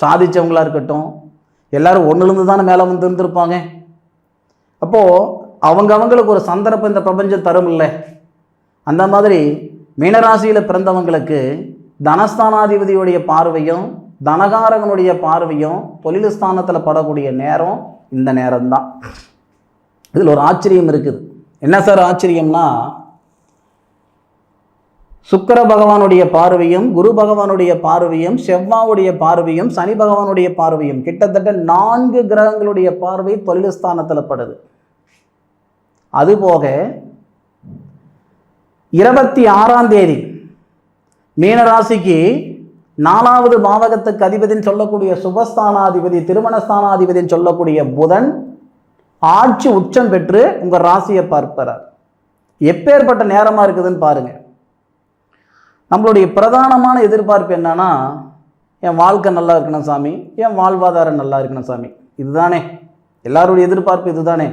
சாதித்தவங்களாக இருக்கட்டும், எல்லோரும் ஒன்றுலேருந்து தானே மேலே வந்து இருந்திருப்பாங்க. அப்போது அவங்களுக்கு ஒரு சந்தர்ப்பம் இந்த பிரபஞ்சம் தரும் இல்லை. அந்த மாதிரி மீனராசியில் பிறந்தவங்களுக்கு தனஸ்தானாதிபதியுடைய பார்வையும் தனகாரகனுடைய பார்வையும் தொழில் ஸ்தானத்தில் படக்கூடிய நேரம் இந்த நேரம்தான். இதில் ஒரு ஆச்சரியம் இருக்குது. என்ன சார் ஆச்சரியம்னா, சுக்கிர பகவானுடைய பார்வையும் குரு பகவானுடைய பார்வையும் செவ்வாவுடைய பார்வையும் சனி பகவானுடைய பார்வையும் கிட்டத்தட்ட 4 கிரகங்களுடைய பார்வை தொழில் ஸ்தானத்தில் படுது. அதுபோக 26ஆம் தேதி மீனராசிக்கு 4வது பாவகத்துக்கு அதிபதினு சொல்லக்கூடிய சுபஸ்தானாதிபதி திருமணஸ்தானாதிபதினு சொல்லக்கூடிய புதன் ஆட்சி உச்சம் பெற்று உங்கள் ராசியை பார்க்கிறார். எப்பேற்பட்ட நேரமாக இருக்குதுன்னு பாருங்கள். நம்மளுடைய பிரதானமான எதிர்பார்ப்பு என்னன்னா, என் வாழ்க்கை நல்லா இருக்கணும் சாமி, என் வாழ்வாதாரம் நல்லா இருக்கணும் சாமி. இதுதானே எல்லாருடைய எதிர்பார்ப்பு, இதுதானே.